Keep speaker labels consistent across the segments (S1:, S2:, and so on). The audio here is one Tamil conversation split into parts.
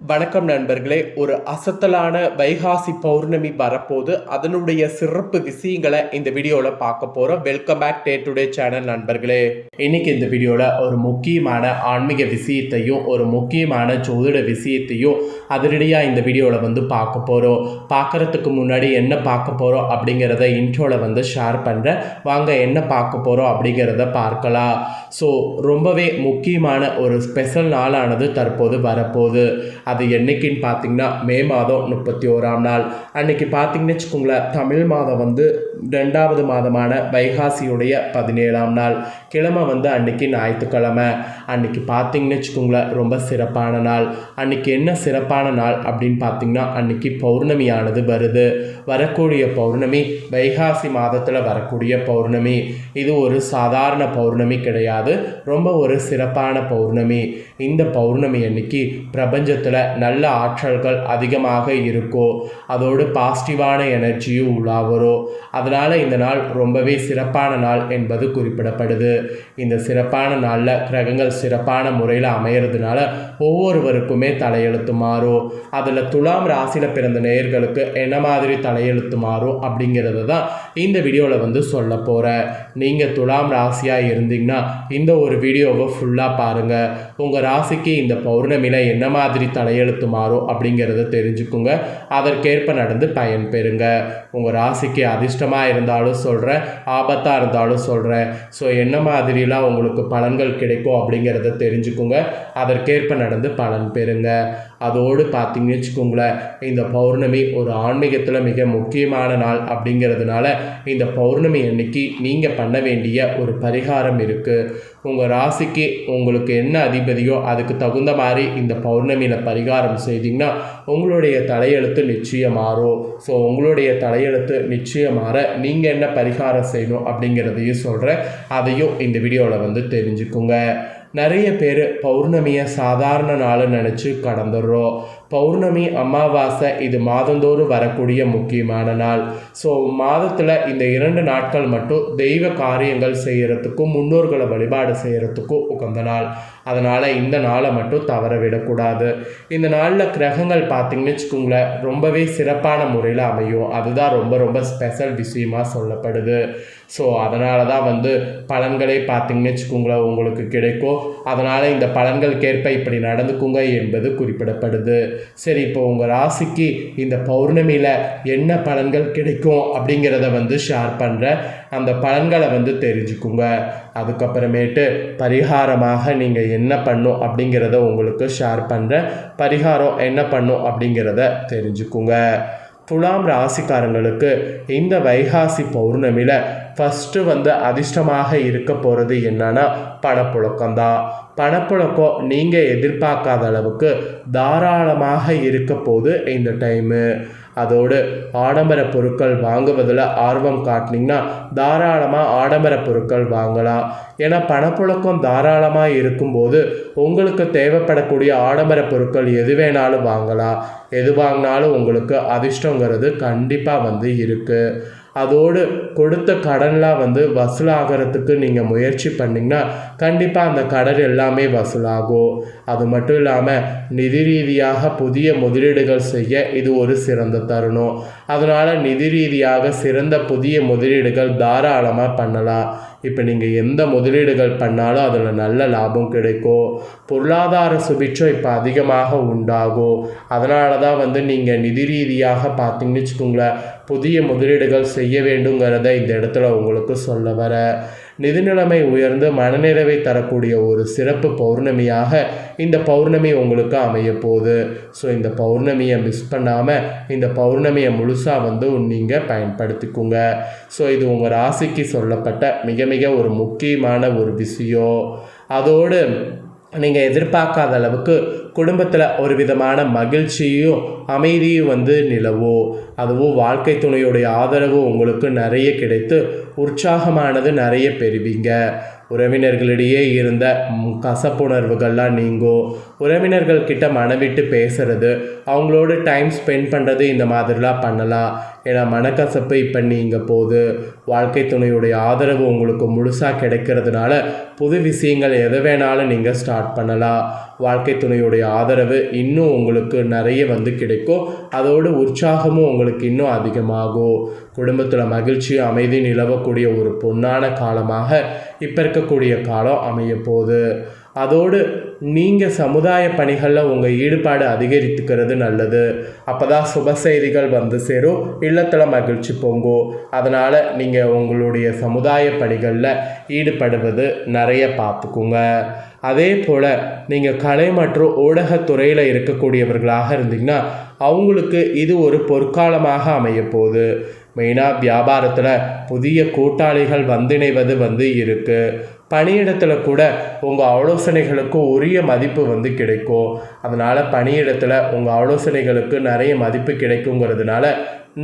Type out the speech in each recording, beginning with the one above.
S1: வணக்கம் நண்பர்களே. ஒரு அசத்தலான வைகாசி பௌர்ணமி வரப்போது அதனுடைய சிறப்பு விஷயங்களை இந்த வீடியோவில் பார்க்க போகிறோம். Welcome back day today channel நண்பர்களே. இன்னைக்கு இந்த வீடியோவில் ஒரு முக்கியமான ஆன்மீக விஷயத்தையும் ஒரு முக்கியமான ஜோதிட விஷயத்தையும் அதிரடியாக இந்த வீடியோவில் பார்க்க போகிறோம். பார்க்குறதுக்கு முன்னாடி என்ன பார்க்க போகிறோம் அப்படிங்கிறத இன்ட்ரோவில் ஷேர் பண்ணுறேன். வாங்க என்ன பார்க்க போகிறோம் அப்படிங்கிறத பார்க்கலாம். ஸோ ரொம்பவே முக்கியமான ஒரு ஸ்பெஷல் நாளானது தற்போது வரப்போகுது. அது என்னைக்குன்னு பார்த்தீங்கன்னா மே மாதம் 31ஆம் நாள் அன்னைக்கு பார்த்தீங்கன்னு வச்சுக்கோங்களேன். தமிழ் மாதம் 2வது மாதமான வைகாசியுடைய 17ஆம் நாள் கிழமை அன்னைக்கு ஞாயிற்றுக்கிழமை. அன்னைக்கு பார்த்தீங்கன்னு வச்சுக்கோங்களேன் ரொம்ப சிறப்பான நாள். அன்னைக்கு என்ன சிறப்பான நாள் அப்படின்னு பார்த்தீங்கன்னா அன்னைக்கு பௌர்ணமியானது வருது. வரக்கூடிய பௌர்ணமி வைகாசி மாதத்தில் வரக்கூடிய பௌர்ணமி. இது ஒரு சாதாரண பௌர்ணமி கிடையாது, ரொம்ப ஒரு சிறப்பான பௌர்ணமி. இந்த பௌர்ணமி அன்னைக்கு பிரபஞ்சத்தில் நல்ல ஆற்றல்கள் அதிகமாக இருக்கும். அதோடு பாசிட்டிவான எனர்ஜியும் உலாவரும். அதனால் இந்த நாள் ரொம்பவே சிறப்பான நாள் என்பது குறிப்பிடப்படுது. இந்த சிறப்பான நாளில் கிரகங்கள் சிறப்பான முறையில் அமையிறதுனால ஒவ்வொருவருக்குமே தலையெழுத்து மாறும். அதில் துலாம் ராசியில் பிறந்த நேயர்களுக்கு என்ன மாதிரி தலையெழுத்து மாறும் அப்படிங்கிறது தான் இந்த வீடியோவில் சொல்ல போகிறேன். நீங்கள் துலாம் ராசியாக இருந்தீங்கன்னா இந்த ஒரு வீடியோவை ஃபுல்லாக பாருங்கள். உங்கள் ராசிக்கு இந்த பௌர்ணமியில் என்ன மாதிரி தலையெழுத்து மாறும் அப்படிங்கிறத தெரிஞ்சுக்குங்க. அதற்கேற்ப நடந்து பயன் பெறுங்க. உங்கள் ராசிக்கு அதிர்ஷ்டமாக இருந்தாலும் சொல்கிறேன், ஆபத்தாக இருந்தாலும் சொல்கிறேன். ஸோ என்ன மாதிரிலாம் உங்களுக்கு பலன்கள் கிடைக்கும் அப்படிங்கிறத தெரிஞ்சுக்குங்க. அதற்கேற்ப நடந்து பலன் பெறுங்க. அதோடு பார்த்தீங்கன்னு வச்சுக்கோங்களேன், இந்த பௌர்ணமி ஒரு ஆன்மீகத்தில் மிக முக்கியமான நாள் அப்படிங்கிறதுனால இந்த பௌர்ணமி அன்னைக்கு நீங்கள் பண்ண வேண்டிய ஒரு பரிகாரம் இருக்குது. உங்கள் ராசிக்கு உங்களுக்கு என்ன அதிபதியோ அதுக்கு தகுந்த மாதிரி இந்த பௌர்ணமியில் பரிகாரம் செய்தீங்கன்னா உங்களுடைய தலையெழுத்து நிச்சயம் மாறும். ஸோ உங்களுடைய தலையெழுத்து நிச்சயம் மாற நீங்கள் என்ன பரிகாரம் செய்யணும் அப்படிங்கிறதையும் சொல்கிறேன். அதையும் இந்த வீடியோவில் தெரிஞ்சுக்குங்க. நிறைய பேர் பௌர்ணமியை சாதாரண நாள் நினச்சி கடந்துடுறோம். பௌர்ணமி அமாவாசை இது மாதந்தோறும் வரக்கூடிய முக்கியமான நாள். ஸோ மாதத்தில் இந்த 2 நாட்கள் மட்டும் தெய்வ காரியங்கள் செய்கிறதுக்கும் முன்னோர்களை வழிபாடு செய்கிறதுக்கும் உகந்த நாள். அதனால் இந்த நாளை மட்டும் தவற விடக்கூடாது. இந்த நாளில் கிரகங்கள் பார்த்திங்கன்னு வச்சுக்கோங்களேன் ரொம்பவே சிறப்பான முறையில் அமையும். அதுதான் ரொம்ப ரொம்ப ஸ்பெஷல் விஷயமாக சொல்லப்படுது. ஸோ அதனால தான் பலன்களே பார்த்திங்கன்னு வச்சுக்கோங்களேன் உங்களுக்கு கிடைக்கும். அதனால் இந்த பலன்களுக்கேற்ப இப்படி நடந்துக்குங்க என்பது குறிப்பிடப்படுது. சரி, இப்போ உங்கள் ராசிக்கு இந்த பௌர்ணமியில் என்ன பலன்கள் கிடைக்கும் அப்படிங்கிறத ஷேர் பண்ணுறேன். அந்த பலன்களை தெரிஞ்சுக்குங்க. அதுக்கப்புறமேட்டு பரிகாரமாக நீங்கள் என்ன பண்ணும் அப்படிங்கிறத உங்களுக்கு ஷேர் பண்ணுறேன். பரிகாரம் என்ன பண்ணும் அப்படிங்கிறத தெரிஞ்சுக்குங்க. துலாம் ராசிக்காரங்களுக்கு இந்த வைகாசி பௌர்ணமியில் ஃபஸ்ட்டு அதிர்ஷ்டமாக இருக்க போகிறது என்னன்னா பணப்புழக்கம்தான். பணப்புழக்கம் நீங்கள் எதிர்பார்க்காத அளவுக்கு தாராளமாக இருக்க போது இந்த டைமு. அதோடு ஆடம்பர பொருட்கள் வாங்குவதில் ஆர்வம் காட்டினீங்கன்னா தாராளமாக ஆடம்பர பொருட்கள் வாங்கலாம். ஏன்னா பணப்புழக்கம் தாராளமாக இருக்கும்போது உங்களுக்கு தேவைப்படக்கூடிய ஆடம்பர பொருட்கள் எது வேணாலும் வாங்கலாம். எது வாங்கினாலும் உங்களுக்கு அதிர்ஷ்டங்கிறது கண்டிப்பாக இருக்குது. அதோடு கொடுத்த கடன்லாம் வசூலாகிறதுக்கு நீங்கள் முயற்சி பண்ணிங்கன்னா கண்டிப்பாக அந்த கடன் எல்லாமே வசூலாகும். அது மட்டும் இல்லாமல் நிதி ரீதியாக புதிய முதலீடுகள் செய்ய இது ஒரு சிறந்த தருணம். அதனால் நிதி ரீதியாக சிறந்த புதிய முதலீடுகள் தாராளமாக பண்ணலாம். இப்போ நீங்கள் எந்த முதலீடுகள் பண்ணாலும் அதில் நல்ல லாபம் கிடைக்கும். பொருளாதார சுபிட்சம் இப்போ அதிகமாக உண்டாகும். அதனால தான் நீங்கள் நிதி ரீதியாக பார்த்தீங்கன்னு வச்சுக்கோங்களேன் புதிய முதலீடுகள் செய்ய வேண்டுங்கிறத இந்த இடத்துல உங்களுக்கு சொல்ல வர. நிதி நிலைமை உயர்ந்து மனநிறைவை தரக்கூடிய ஒரு சிறப்பு பௌர்ணமியாக இந்த பௌர்ணமி உங்களுக்கு அமைய போகுது. ஸோ இந்த பௌர்ணமியை மிஸ் பண்ணாமல் இந்த பௌர்ணமியை முழுசாக நீங்கள் பயன்படுத்திக்குங்க. ஸோ இது உங்கள் ராசிக்கு சொல்லப்பட்ட மிக மிக ஒரு முக்கியமான ஒரு விஷயம். அதோடு நீங்கள் எதிர்பார்க்காத அளவுக்கு குடும்பத்தில் ஒரு விதமான மகிழ்ச்சியும் அமைதியும் நிலவும். அதுவும் வாழ்க்கை துணையுடைய ஆதரவு உங்களுக்கு நிறைய கிடைத்து உற்சாகமானது நிறைய பெறுவீங்க. உறவினர்களிடையே இருந்த கசப்புணர்வுகள்லாம் நீங்கும். உறவினர்கள் கிட்ட மனவிட்டு பேசுறது, அவங்களோட டைம் ஸ்பெண்ட் பண்ணுறது, இந்த மாதிரிலாம் பண்ணலாம். ஏன்னா மனக்கசப்பு இப்போ நீங்க போகுது. வாழ்க்கை துணையுடைய ஆதரவு உங்களுக்கு முழுசாக கிடைக்கிறதுனால புது விஷயங்கள் எதை வேணாலும் நீங்கள் ஸ்டார்ட் பண்ணலாம். வாழ்க்கை துணையுடைய ஆதரவு இன்னும் உங்களுக்கு நிறைய கிடைக்கும். அதோடு உற்சாகமும் உங்களுக்கு இன்னும் அதிகமாகும். குடும்பத்தில் மகிழ்ச்சி அமைதி நிலவக்கூடிய ஒரு பொன்னான காலமாக இப்போ இருக்கக்கூடிய காலம் அமைய போகுது. அதோடு நீங்கள் சமுதாய பணிகளில் உங்கள் ஈடுபாடு அதிகரித்துக்கிறது நல்லது. அப்போ தான் சுப செய்திகள் சேரும், இல்லத்தில் மகிழ்ச்சி பொங்கும். அதனால் நீங்கள் உங்களுடைய சமுதாய பணிகளில் ஈடுபடுவது நிறைய பார்த்துக்குங்க. அதே போல் நீங்கள் கலை மற்றும் ஊடகத்துறையில் இருக்கக்கூடியவர்களாக இருந்தீங்கன்னா அவங்களுக்கு இது ஒரு பொற்காலமாக அமைய போகுது. மெயினாக வியாபாரத்தில் புதிய கூட்டாளிகள் இணைவது இருக்குது. பணியிடத்தில் கூட உங்கள் ஆலோசனைகளுக்கு உரிய மதிப்பு கிடைக்கும். அதனால் பணியிடத்தில் உங்கள் ஆலோசனைகளுக்கு நிறைய மதிப்பு கிடைக்குங்கிறதுனால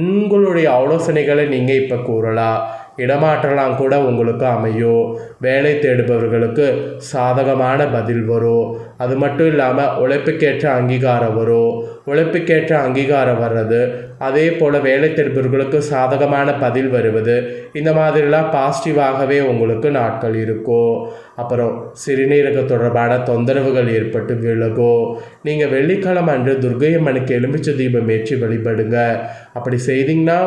S1: உங்களுடைய ஆலோசனைகளை நீங்கள் இப்போ கூறலாம். இடமாற்றலாம் கூட உங்களுக்கு அமையும். வேலை தேடுபவர்களுக்கு சாதகமான பதில் வரும். அது மட்டும் இல்லாமல் உழைப்புக்கேற்ற அங்கீகாரம் வரும். உழைப்புக்கேற்ற அங்கீகாரம் வர்றது, அதே போல் வேலை தேடுபவர்களுக்கு சாதகமான பதில் வருவது, இந்த மாதிரிலாம் பாசிட்டிவாகவே உங்களுக்கு நாட்கள் இருக்கும். அப்புறம் சிறுநீரக தொடர்பான தொந்தரவுகள் ஏற்பட்டு விலகும். நீங்கள் வெள்ளிக்கிழமை அன்று துர்க்கையம்மனுக்கு எலுமிச்சை தீபம் ஏற்றி வழிபடுங்க. அப்படி செய்தீங்கன்னா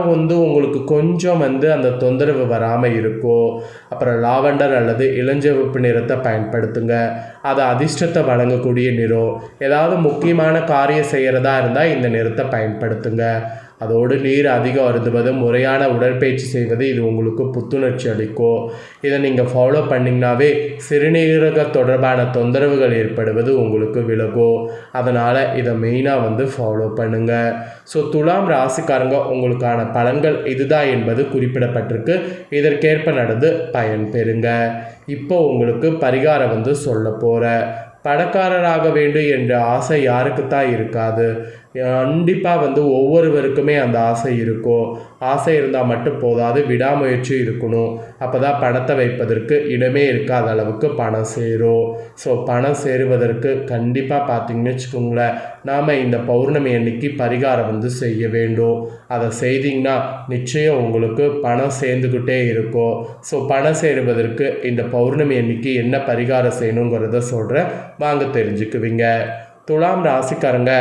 S1: உங்களுக்கு கொஞ்சம் அந்த தொந்தரவு வராமல் இருக்கும். அப்புறம் லாவெண்டர் அல்லது இளஞ்சிவப்பு நிறத்தை பயன்படுத்துங்க. அது அதிர்ஷ்டத்தை வழங்கக்கூடிய நிறம். ஏதாவது முக்கியமான காரியம் செய்கிறதா இருந்தால் இந்த நிறத்தை பயன்படுத்துங்க. அதோடு நீர் அதிகம் அருந்துவது, முறையான உடற்பயிற்சி செய்வது, இது உங்களுக்கு புத்துணர்ச்சி அளிக்கும். இதை நீங்கள் ஃபாலோ பண்ணிங்கனாவே சிறுநீரக தொடர்பான தொந்தரவுகள் ஏற்படுவது உங்களுக்கு விலகும். அதனால் இதை மெயினாக ஃபாலோ பண்ணுங்கள். ஸோ துலாம் ராசிக்காரங்க உங்களுக்கான பலன்கள் இதுதான் என்பது குறிப்பிடப்பட்டிருக்கு. இதற்கேற்ப நடந்து பயன் பெறுங்க. இப்போ உங்களுக்கு பரிகாரம் சொல்ல போகிறேன். பணக்காரராக வேண்டும் என்ற ஆசை யாருக்குத்தான் இருக்காது? கண்டிப்பாக ஒவ்வொருவருக்குமே அந்த ஆசை இருக்கும். ஆசை இருந்தால் மட்டும் போதாது, விடாமுயற்சி இருக்கணும். அப்போ தான் பணத்தை வைப்பதற்கு இடமே இருக்காத அளவுக்கு பணம் சேரும். ஸோ பணம் சேருவதற்கு கண்டிப்பாக பார்த்தீங்கன்னு வச்சுக்கோங்களேன், நாம் இந்த பௌர்ணமி அன்னைக்கு பரிகாரம் செய்ய வேண்டும். அதை செய்தீங்கன்னா நிச்சயம் உங்களுக்கு பணம் சேர்ந்துக்கிட்டே இருக்கும். ஸோ பணம் சேருவதற்கு இந்த பௌர்ணமி அன்னைக்கு என்ன பரிகாரம் செய்யணுங்கிறத சொல்கிறேன், வாங்க தெரிஞ்சுக்குவீங்க. துலாம் ராசிக்காரங்க,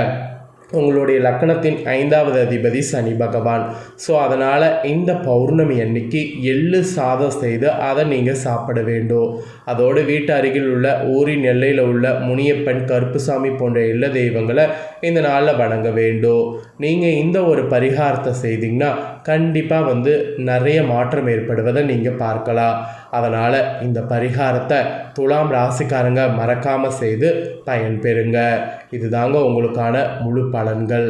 S1: உங்களுடைய லக்கணத்தின் 5வது அதிபதி சனி பகவான். ஸோ அதனால் இந்த பௌர்ணமி அன்னைக்கு எள்ளு சாதம் செய்து அதை நீங்கள் சாப்பிட வேண்டும். அதோடு வீட்டு அருகில் உள்ள ஊரின் எல்லையில் உள்ள முனியப்பன், கருப்புசாமி போன்ற இல்ல தெய்வங்களை இந்த நாளில் வணங்க வேண்டும். நீங்கள் இந்த ஒரு பரிகாரத்தை செய்தீங்கன்னா கண்டிப்பாக நிறைய மாற்றம் ஏற்படுவதை நீங்கள் பார்க்கலாம். அதனால் இந்த பரிகாரத்தை துலாம் ராசிக்காரங்க மறக்காமல் செய்து பயன் பெறுங்க. இதுதாங்க உங்களுக்கான முழு பலன்கள்.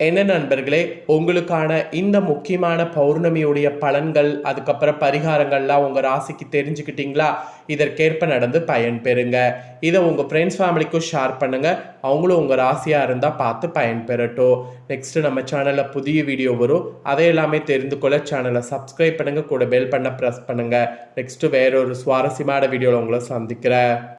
S1: என்ன நண்பர்களே, உங்களுக்கான இந்த முக்கியமான பௌர்ணமியுடைய பலன்கள், அதுக்கப்புறம் பரிகாரங்கள்லாம் உங்கள் ராசிக்கு தெரிஞ்சுக்கிட்டீங்களா? இதற்கேற்ப நடந்து பயன் பெறுங்க. இதை உங்கள் ஃப்ரெண்ட்ஸ் ஃபேமிலிக்கும் ஷேர் பண்ணுங்கள். அவங்களும் உங்கள் ராசியாக இருந்தால் பார்த்து பயன் பெறட்டும். நெக்ஸ்ட்டு நம்ம சேனலில் புதிய வீடியோ வரும். அதை எல்லாமே தெரிந்து கொள்ள சேனலை சப்ஸ்கிரைப் பண்ணுங்கள், கூட பெல் பண்ண ப்ரெஸ் பண்ணுங்கள். நெக்ஸ்ட்டு வேறொரு சுவாரஸ்யமான வீடியோவில் உங்களை சந்திக்கிறேன்.